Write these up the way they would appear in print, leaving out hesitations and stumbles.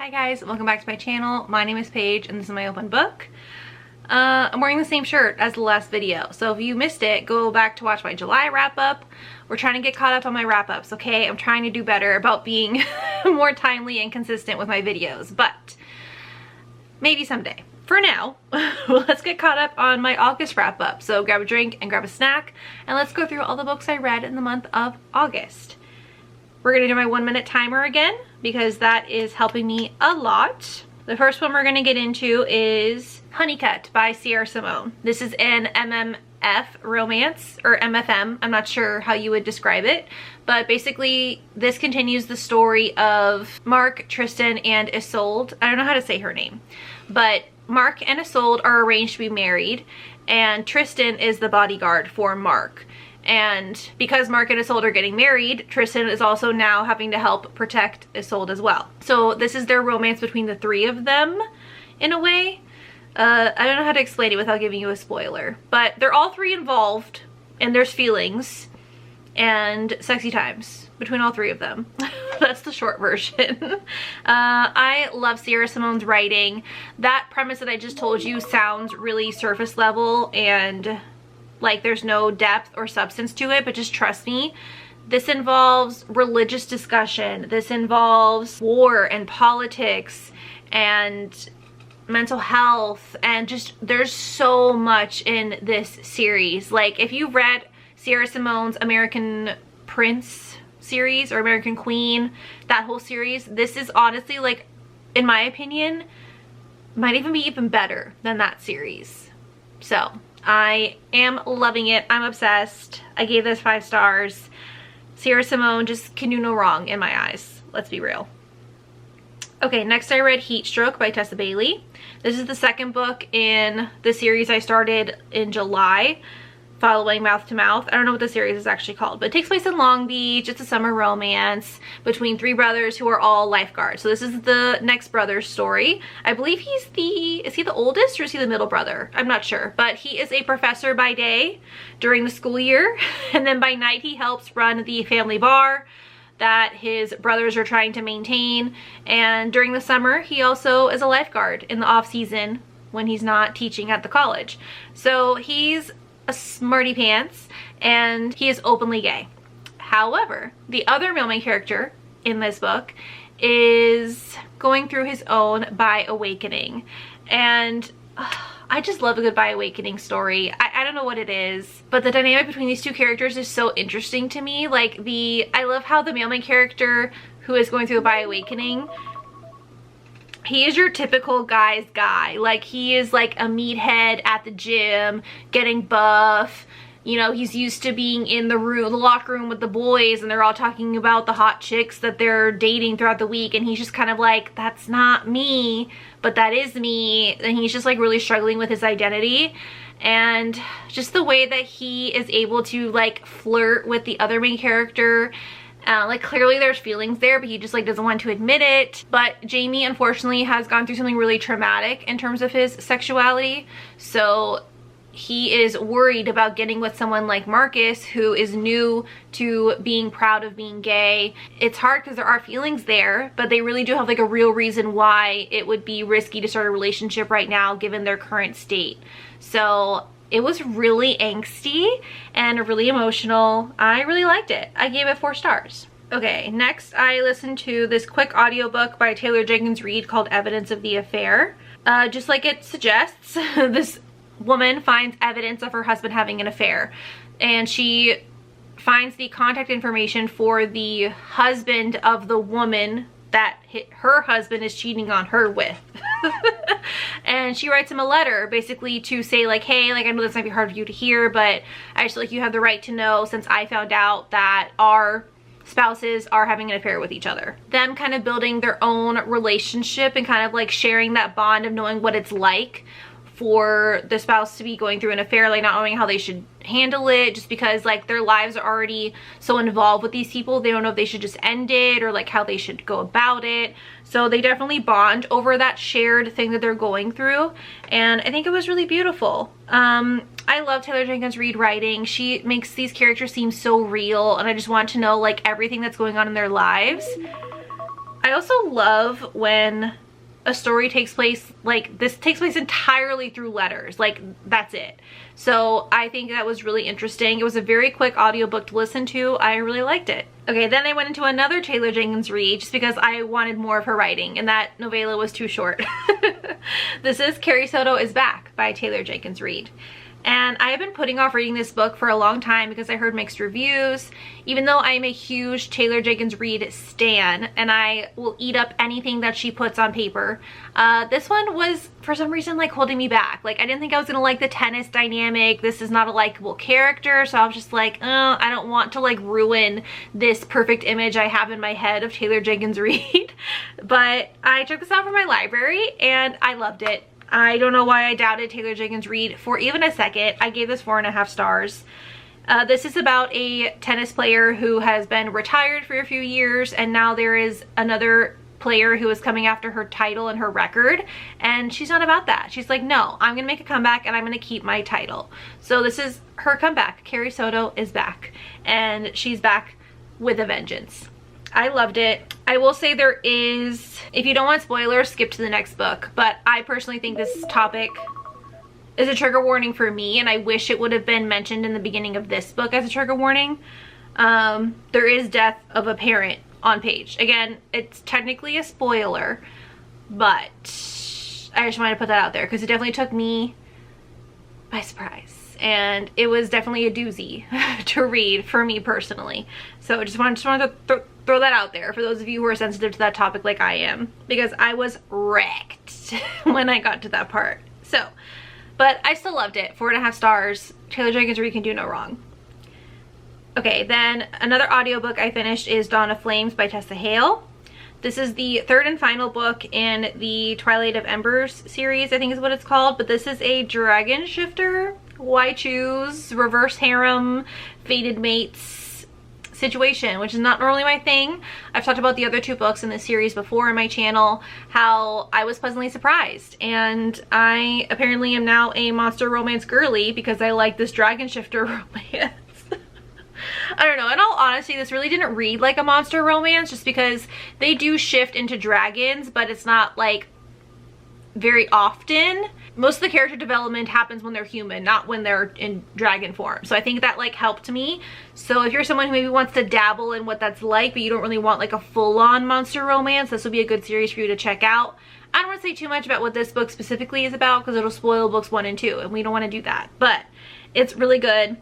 Hi guys, welcome back to my channel. My name is Paige and this is my open book. I'm wearing the same shirt as the last video, so if you missed it, go back to watch my July wrap up. We're trying to get caught up on my wrap ups, okay? I'm trying to do better about being more timely and consistent with my videos, but maybe someday. For now, let's get caught up on my August wrap up. So grab a drink and grab a snack and let's go through all the books I read in the month of August. We're gonna do my 1-minute timer again because that is helping me a lot. The first one we're gonna get into is Honeycut by Sierra Simone. This is an MMF romance, or MFM, I'm not sure how you would describe it, but basically this continues the story of Mark, Tristan, and Isolde. I don't know how to say her name, but Mark and Isolde are arranged to be married, and Tristan is the bodyguard for Mark. And because Mark and Isolde are getting married, Tristan is also now having to help protect Isolde as well. So this is their romance between the three of them, in a way. I don't know how to explain it without giving you a spoiler, but they're all three involved, and there's feelings and sexy times between all three of them. That's the short version. I love Sierra Simone's writing. That premise that I just told you sounds really surface level and like there's no depth or substance to it, but just trust me, this involves religious discussion. This involves war and politics and mental health, and just there's so much in this series. Like if you read Sierra Simone's American Prince series or American Queen, that whole series, this is honestly, like, in my opinion, might even be even better than that series. So I am loving it. I'm obsessed. I gave this 5 stars. Sierra Simone just can do no wrong in my eyes. Let's be real. Okay, next I read Heatstroke by Tessa Bailey. This is the second book in the series I started in July, following Mouth to Mouth. I don't know what the series is actually called, but it takes place in Long Beach. It's a summer romance between 3 brothers who are all lifeguards. So this is the next brother's story. I believe is he the oldest or is he the middle brother? I'm not sure, but he is a professor by day during the school year, and then by night he helps run the family bar that his brothers are trying to maintain. And during the summer, he also is a lifeguard in the off season when he's not teaching at the college. So he's a smarty pants and he is openly gay. However, the other male main character in this book is going through his own bi awakening, and I just love a good bi awakening story. I don't know what it is, but the dynamic between these two characters is so interesting to me. Like I love how the male main character who is going through a bi awakening, he is your typical guy's guy. Like he is like a meathead at the gym, getting buff. You know, he's used to being in the locker room with the boys, and they're all talking about the hot chicks that they're dating throughout the week, and he's just kind of like, that's not me, but that is me. And he's just like really struggling with his identity, and just the way that he is able to like flirt with the other main character. Like clearly there's feelings there, but he just like doesn't want to admit it. But Jamie unfortunately has gone through something really traumatic in terms of his sexuality, so he is worried about getting with someone like Marcus, who is new to being proud of being gay. It's hard because there are feelings there, but they really do have like a real reason why it would be risky to start a relationship right now given their current state. So it was really angsty and really emotional. I really liked it. I gave it 4 stars. Okay, next I listened to this quick audiobook by Taylor Jenkins Reid called Evidence of the Affair. Just like it suggests, this woman finds evidence of her husband having an affair, and she finds the contact information for the husband of the woman that her husband is cheating on her with. And she writes him a letter basically to say like, hey, like I know this might be hard for you to hear, but I just feel like you have the right to know since I found out that our spouses are having an affair with each other. Them kind of building their own relationship and kind of like sharing that bond of knowing what it's like for the spouse to be going through an affair, like not knowing how they should handle it, just because like their lives are already so involved with these people. They don't know if they should just end it or like how they should go about it. So they definitely bond over that shared thing that they're going through, and I think it was really beautiful. I love Taylor Jenkins Reid writing. She makes these characters seem so real, and I just want to know like everything that's going on in their lives. I also love when a story takes place, like this takes place entirely through letters, like that's it. So I think that was really interesting. It was a very quick audiobook to listen to. I really liked it. Okay, then I went into another Taylor Jenkins read just because I wanted more of her writing, and that novella was too short. This is Carrie Soto is Back by Taylor Jenkins Reid. And I have been putting off reading this book for a long time because I heard mixed reviews, even though I am a huge Taylor Jenkins Reid stan and I will eat up anything that she puts on paper. This one was, for some reason, like holding me back. Like I didn't think I was gonna like the tennis dynamic. This is not a likable character, so I was just like, oh, I don't want to like ruin this perfect image I have in my head of Taylor Jenkins Reid. But I took this out from my library and I loved it. I don't know why I doubted Taylor Jenkins Reid for even a second. I gave this 4.5 stars. This is about a tennis player who has been retired for a few years, and now there is another player who is coming after her title and her record, and she's not about that. She's like, no, I'm gonna make a comeback and I'm gonna keep my title. So this is her comeback. Carrie Soto is back, and she's back with a vengeance. I loved it. I will say there is, if you don't want spoilers, skip to the next book, but I personally think this topic is a trigger warning for me, and I wish it would have been mentioned in the beginning of this book as a trigger warning. There is death of a parent on page. Again, it's technically a spoiler, but I just wanted to put that out there because it definitely took me by surprise, and it was definitely a doozy to read for me personally. So I just wanted to throw that out there for those of you who are sensitive to that topic like I am, because I was wrecked when I got to that part. So, but I still loved it. 4.5 stars. Taylor Jenkins Reid can do no wrong. Okay, then another audiobook I finished is Dawn of Flames by Tessa Hale. This is the third and final book in the Twilight of Embers series, I think is what it's called, but this is a dragon shifter, why choose, reverse harem, fated mates situation, which is not normally my thing. I've talked about the other 2 books in this series before on my channel, how I was pleasantly surprised, and I apparently am now a monster romance girly because I like this dragon shifter romance. I don't know, in all honesty, this really didn't read like a monster romance just because they do shift into dragons, but it's not like very often. Most of the character development happens when they're human, not when they're in dragon form. So I think that like helped me. So if you're someone who maybe wants to dabble in what that's like, but you don't really want like a full-on monster romance, this will be a good series for you to check out. I don't want to say too much about what this book specifically is about because it'll spoil books 1 and 2, and we don't want to do that. But it's really good.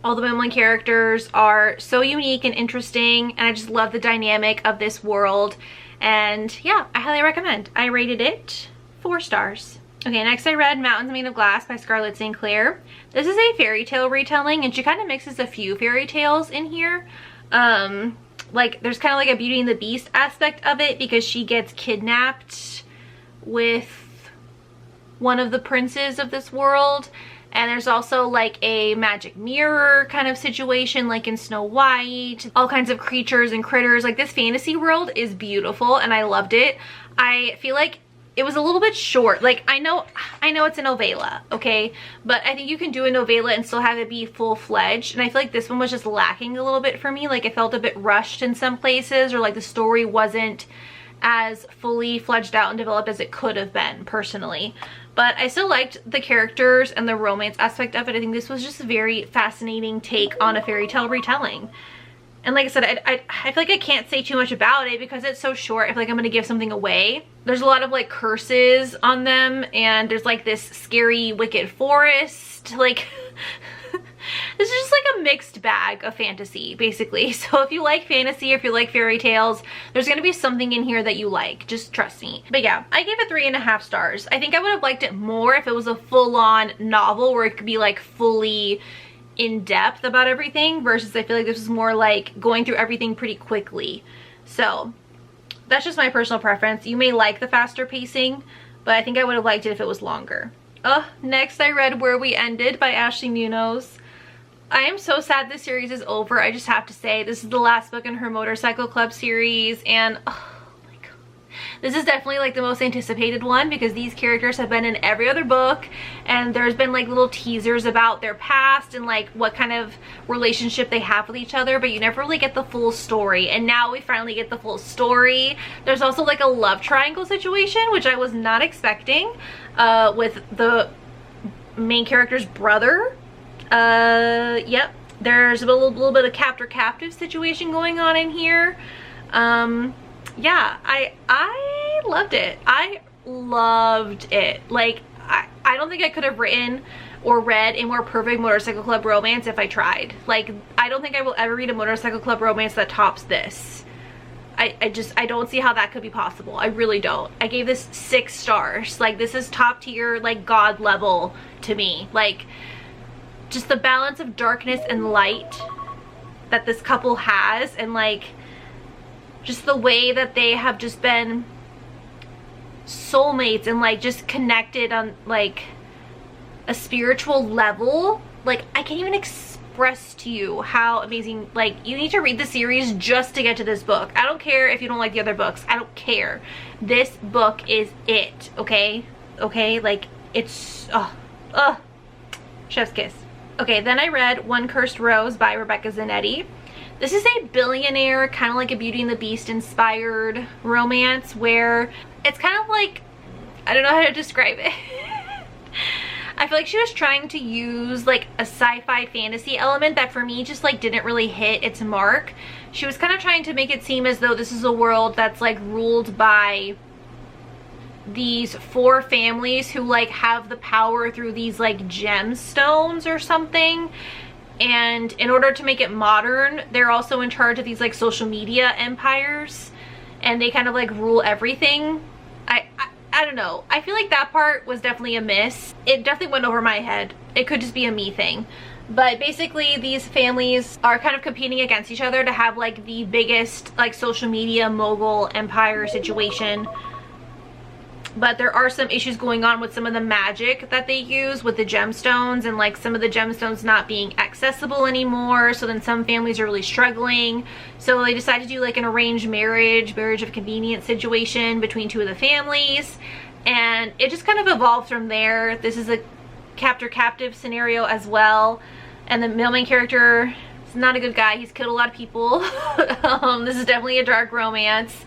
All the women characters are so unique and interesting, and I just love the dynamic of this world. And yeah, I highly recommend. I rated it 4 stars. Okay, next I read Mountains Made of Glass by Scarlett St. Clair. This is a fairy tale retelling, and she kind of mixes a few fairy tales in here. Like there's kind of like a Beauty and the Beast aspect of it because she gets kidnapped with one of the princes of this world. And there's also like a magic mirror kind of situation like in Snow White, all kinds of creatures and critters. Like this fantasy world is beautiful and I loved it. I feel like it was a little bit short. Like I know it's a novella, okay? But I think you can do a novella and still have it be full-fledged. And I feel like this one was just lacking a little bit for me. Like it felt a bit rushed in some places, or like the story wasn't as fully fledged out and developed as it could have been personally. But I still liked the characters and the romance aspect of it. I think this was just a very fascinating take on a fairy tale retelling. And like I said, I feel like I can't say too much about it because it's so short. I feel like I'm going to give something away. There's a lot of like curses on them, and there's like this scary wicked forest. Like this is just like a mixed bag of fantasy basically. So if you like fantasy, if you like fairy tales, there's going to be something in here that you like. Just trust me. But yeah, I gave it 3.5 stars. I think I would have liked it more if it was a full-on novel where it could be like fully in depth about everything, versus I feel like this was more like going through everything pretty quickly. So that's just my personal preference. You may like the faster pacing, but I think I would have liked it if it was longer. Next I read Where We Ended by Ashley Munoz. I am so sad this series is over. I just have to say, this is the last book in her Motorcycle Club series, and oh my god, This is definitely like the most anticipated one because these characters have been in every other book, and there's been like little teasers about their past and like what kind of relationship they have with each other, but you never really get the full story, and now we finally get the full story. There's also like a love triangle situation, which I was not expecting, with the main character's brother. Yep, there's a little bit of captor-captive situation going on in here. Yeah, I loved it. I loved it. Like, I don't think I could have written or read a more perfect Motorcycle Club romance if I tried. Like, I don't think I will ever read a Motorcycle Club romance that tops this. I don't see how that could be possible. I really don't. I gave this 6 stars. Like, this is top tier, like, God level to me. Like, just the balance of darkness and light that this couple has, and like just the way that they have just been soulmates and like just connected on like a spiritual level. Like, I can't even express to you how amazing. Like, you need to read the series just to get to this book. I don't care if you don't like the other books. I don't care. This book is it. Okay, like, it's chef's kiss. Okay, then I read One Cursed Rose by Rebecca Zanetti. This is a billionaire, kind of like a Beauty and the Beast inspired romance where it's kind of like, I don't know how to describe it. I feel like she was trying to use like a sci-fi fantasy element that for me just like didn't really hit its mark. She was kind of trying to make it seem as though this is a world that's like ruled by these 4 families who like have the power through these like gemstones or something, and in order to make it modern, they're also in charge of these like social media empires, and they kind of like rule everything. I don't know. I feel like that part was definitely a miss. It definitely went over my head. It could just be a me thing. But basically these families are kind of competing against each other to have like the biggest like social media mogul empire situation. But there are some issues going on with some of the magic that they use with the gemstones, and like some of the gemstones not being accessible anymore. So then some families are really struggling. So they decided to do like an arranged marriage of convenience situation between 2 of the families. And it just kind of evolved from there. This is a captor-captive scenario as well. And the main character is not a good guy. He's killed a lot of people. This is definitely a dark romance.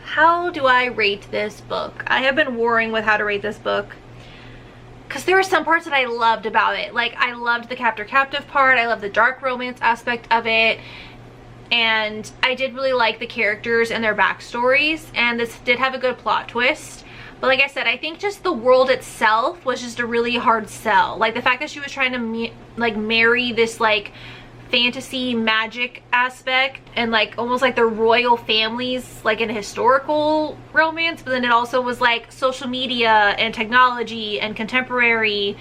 How do I rate this book? I have been warring with how to rate this book because there are some parts that I loved about it. Like, I loved the captor-captive part. I love the dark romance aspect of it. And I did really like the characters and their backstories. And this did have a good plot twist. But like I said, I think just the world itself was just a really hard sell. Like, the fact that she was trying to marry this like fantasy magic aspect and like almost like the royal families, like in a historical romance, but then it also was like social media and technology and contemporary.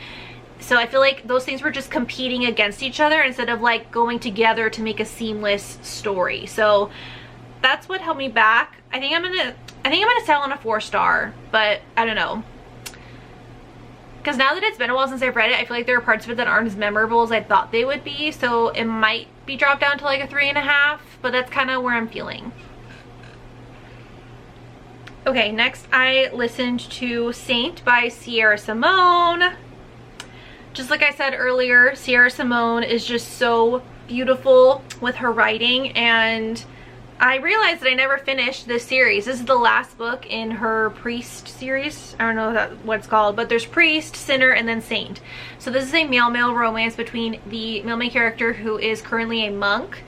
So I feel like those things were just competing against each other instead of like going together to make a seamless story. So that's what held me back. I think I'm gonna settle on a 4-star, but I don't know. Because now that it's been a while since I've read it, I feel like there are parts of it that aren't as memorable as I thought they would be. So it might be dropped down to like a 3.5, but that's kind of where I'm feeling. Okay, next I listened to Saint by Sierra Simone. Just like I said earlier, Sierra Simone is just so beautiful with her writing, and I realized that I never finished this series. This is the last book in her Priest series. I don't know what it's called, but there's Priest, Sinner, and then Saint. So this is a male-male romance between the male-main character who is currently a monk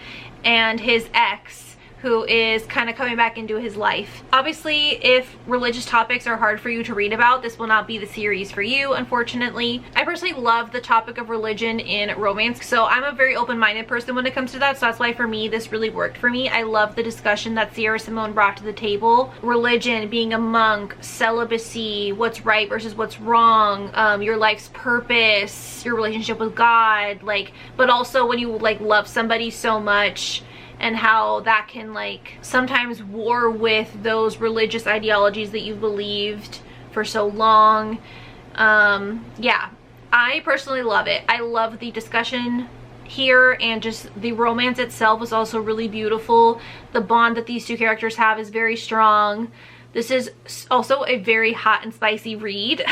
and his ex, who is kind of coming back into his life. Obviously, if religious topics are hard for you to read about, this will not be the series for you, unfortunately. I personally love the topic of religion in romance, so I'm a very open-minded person when it comes to that, so that's why for me, this really worked for me. I love the discussion that Sierra Simone brought to the table. Religion, being a monk, celibacy, what's right versus what's wrong, your life's purpose, your relationship with God, like, but also when you like love somebody so much, and how that can like sometimes war with those religious ideologies that you believed for so long. Yeah, I personally love it. I love the discussion here, and just the romance itself was also really beautiful. The bond that these two characters have is very strong. This is also a very hot and spicy read.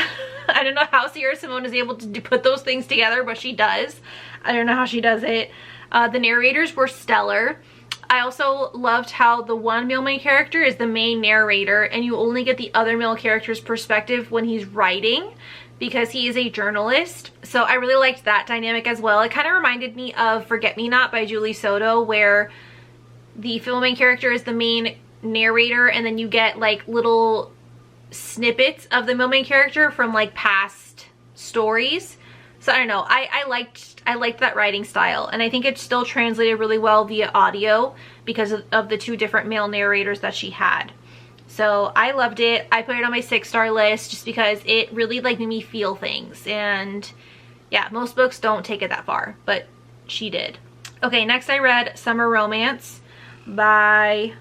I don't know how Sierra Simone is able to put those things together, but she does. I don't know how she does it. The narrators were stellar. I also loved how the one male main character is the main narrator, and you only get the other male character's perspective when he's writing, because he is a journalist. So I really liked that dynamic as well. It kind of reminded me of Forget Me Not by Julie Soto, where the female main character is the main narrator, and then you get like little snippets of the main character from like past stories. So I don't know, I liked that writing style, and I think it still translated really well via audio because of the two different male narrators that she had. So I loved it. I put it on my 6-star list just because it really like made me feel things, and yeah, most books don't take it that far, but she did. Okay, next I read Summer Romance by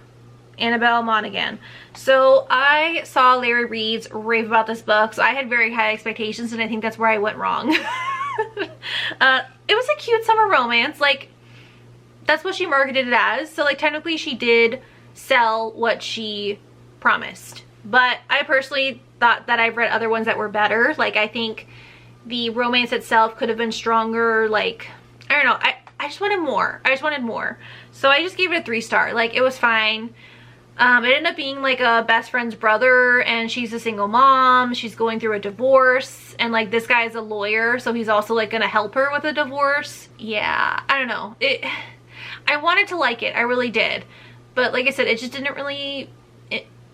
Annabelle Monaghan. So I saw Larry Reed's rave about this book, so I had very high expectations, and I think that's where I went wrong. It was a cute summer romance, like that's what she marketed it as, so like technically she did sell what she promised, but I personally thought that I've read other ones that were better. Like I think the romance itself could have been stronger. Like I don't know, I just wanted more. I just wanted more, so I just gave it a 3-star. Like it was fine. It ended up being like a best friend's brother, and she's a single mom. She's going through a divorce, and like this guy is a lawyer, so he's also like gonna help her with a divorce. Yeah, I don't know. I wanted to like it, I really did, but like I said, it just didn't really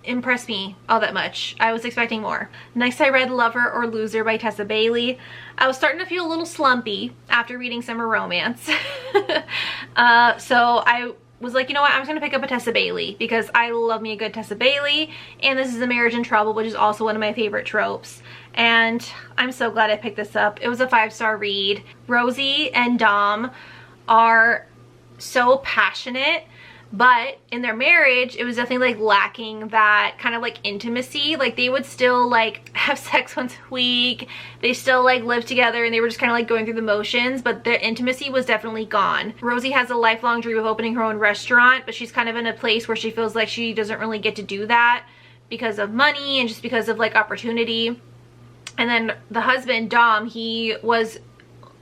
impress me all that much. I was expecting more. Next I read Lover or Loser by Tessa Bailey. I was starting to feel a little slumpy after reading Summer Romance. So I was like, you know what, I'm just gonna pick up a Tessa Bailey because I love me a good Tessa Bailey, and this is A Marriage in Trouble, which is also one of my favorite tropes, and I'm so glad I picked this up. It was a 5-star read. Rosie and Dom are so passionate, but in their marriage it was definitely like lacking that kind of like intimacy. Like they would still like have sex once a week, they still like live together, and they were just kind of like going through the motions, but their intimacy was definitely gone. Rosie has a lifelong dream of opening her own restaurant, but she's kind of in a place where she feels like she doesn't really get to do that because of money and just because of like opportunity. And then the husband, Dom, he was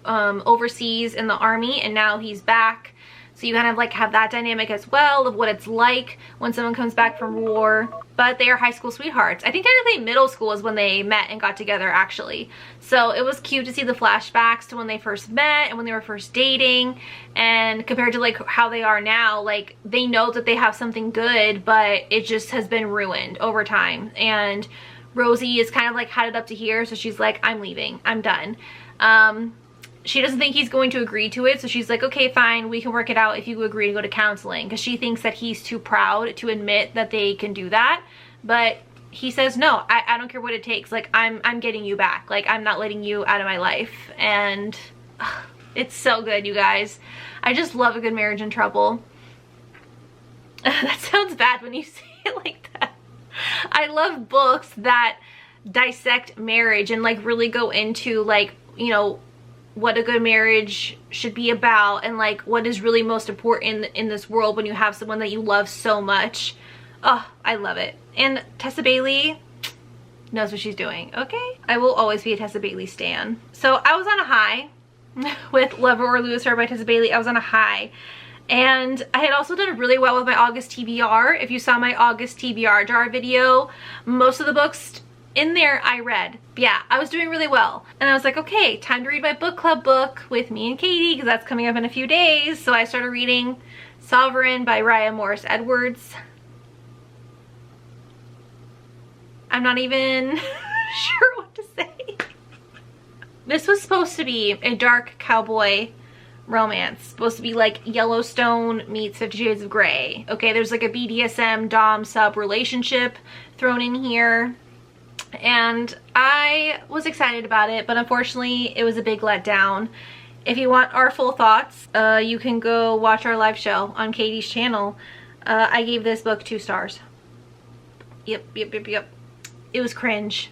overseas in the army, and now he's back. So you kind of like have that dynamic as well of what it's like when someone comes back from war. But they are high school sweethearts. I think technically middle school is when they met and got together actually. So it was cute to see the flashbacks to when they first met and when they were first dating. And compared to like how they are now, like they know that they have something good, but it just has been ruined over time. And Rosie is kind of like had it up to here, so she's like, I'm leaving, I'm done. She doesn't think he's going to agree to it, so she's like, okay, fine, we can work it out if you agree to go to counseling, because she thinks that he's too proud to admit that they can do that. But he says, no, I don't care what it takes. Like, I'm getting you back. Like, I'm not letting you out of my life. And it's so good, you guys. I just love a good Marriage in Trouble. That sounds bad when you say it like that. I love books that dissect marriage and like really go into like, you know, what a good marriage should be about, and like what is really most important in this world when you have someone that you love so much. Oh, I love it. And Tessa Bailey knows what she's doing, okay? I will always be a Tessa Bailey stan. So I was on a high with Lover or Loser by Tessa Bailey. I was on a high. And I had also done really well with my August TBR. If you saw my August TBR jar video, most of the books in there I read. Yeah, I was doing really well. And I was like, okay, time to read my book club book with me and Katie, because that's coming up in a few days. So I started reading Sovereign by Raya Morris Edwards. I'm not even sure what to say. This was supposed to be a dark cowboy romance. Supposed to be like Yellowstone meets 50 Shades of Grey. Okay, there's like a BDSM dom sub relationship thrown in here. And I was excited about it, but unfortunately it was a big letdown. If you want our full thoughts, you can go watch our live show on Katie's channel. I gave this book 2 stars. Yep. It was cringe.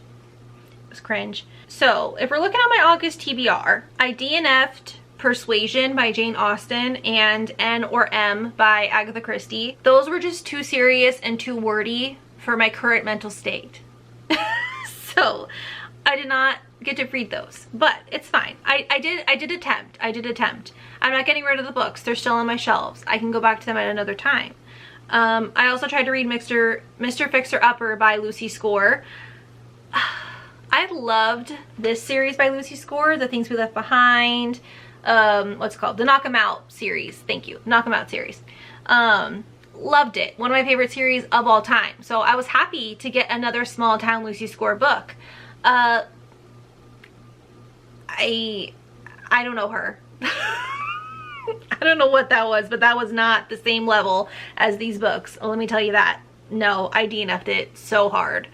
It was cringe. So if we're looking at my August TBR, I DNF'd Persuasion by Jane Austen and N or M by Agatha Christie. Those were just too serious and too wordy for my current mental state. So I did not get to read those, but it's fine. I did attempt. I'm not getting rid of the books. They're still on my shelves. I can go back to them at another time. I also tried to read Mr. Fixer-Upper by Lucy Score. I loved this series by Lucy Score, The Things We Left Behind, what's it called? The Knock 'Em Out series. Thank you. Knock 'Em Out series. Loved it. One of my favorite series of all time. So I was happy to get another small town Lucy Score book. I don't know her. I don't know what that was, but that was not the same level as these books. Let me tell you that. No, I DNF'd it so hard.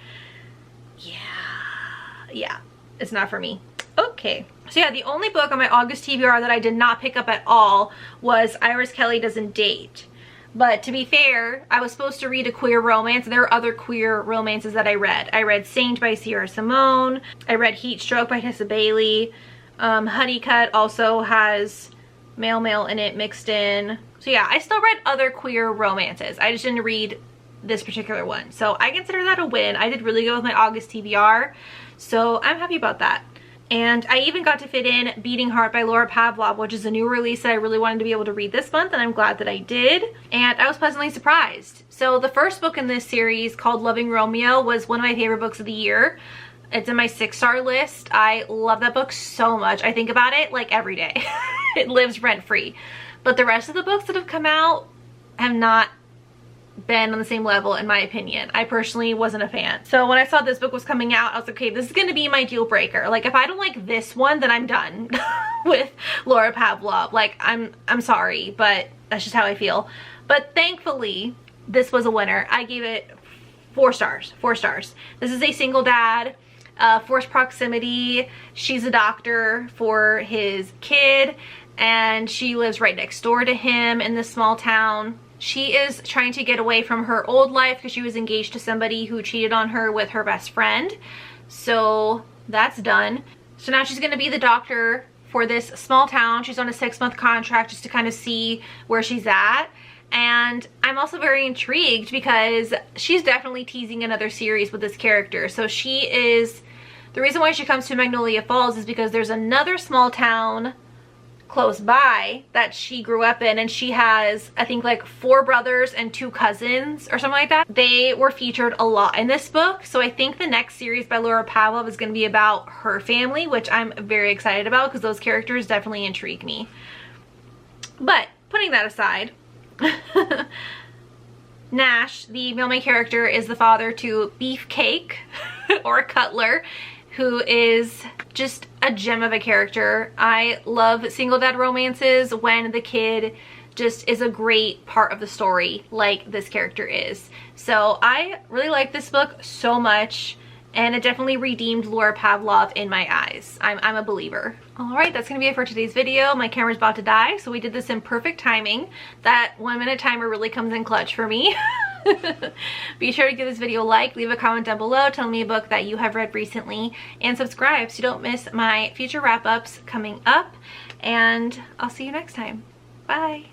Yeah, it's not for me. Okay. So yeah, the only book on my August TBR that I did not pick up at all was Iris Kelly Doesn't Date. But to be fair, I was supposed to read a queer romance. There are other queer romances that I read. I read Saint by Sierra Simone. I read Heat Stroke by Tessa Bailey. Honeycutt also has male in it mixed in. So yeah, I still read other queer romances. I just didn't read this particular one. So I consider that a win. I did really good with my August TBR. So I'm happy about that. And I even got to fit in Beating Heart by Laura Pavlov, which is a new release that I really wanted to be able to read this month, and I'm glad that I did. And I was pleasantly surprised. So the first book in this series, called Loving Romeo, was one of my favorite books of the year. It's in my 6-star list. I love that book so much. I think about it like every day. It lives rent-free. But the rest of the books that have come out have not been on the same level, in my opinion. I personally wasn't a fan. So when I saw this book was coming out, I was like, okay, this is gonna be my deal breaker. Like, if I don't like this one, then I'm done with Laura Pavlov. Like, I'm sorry, but that's just how I feel. But thankfully, this was a winner. I gave it 4 stars. 4 stars. This is a single dad, forced proximity. She's a doctor for his kid, and she lives right next door to him in this small town. She is trying to get away from her old life because she was engaged to somebody who cheated on her with her best friend. So that's done. So now she's going to be the doctor for this small town. She's on a 6-month contract just to kind of see where she's at. And I'm also very intrigued because she's definitely teasing another series with this character. So she is, the reason why she comes to Magnolia Falls is because there's another small town close by that she grew up in, and she has, I think, like 4 brothers and 2 cousins or something like that. They were featured a lot in this book, so I think the next series by Laura Pavlov is going to be about her family, which I'm very excited about because those characters definitely intrigue me. But putting that aside, Nash, the male main character, is the father to Beefcake or Cutler, who is just a gem of a character. I love single dad romances when the kid just is a great part of the story like this character is. So I really like this book so much, and it definitely redeemed Laura Pavlov in my eyes. I'm a believer. Alright, that's gonna be it for today's video. My camera's about to die, so we did this in perfect timing. That 1-minute timer really comes in clutch for me. Be sure to give this video a like, leave a comment down below, tell me a book that you have read recently, and subscribe so you don't miss my future wrap-ups coming up. And I'll see you next time. Bye!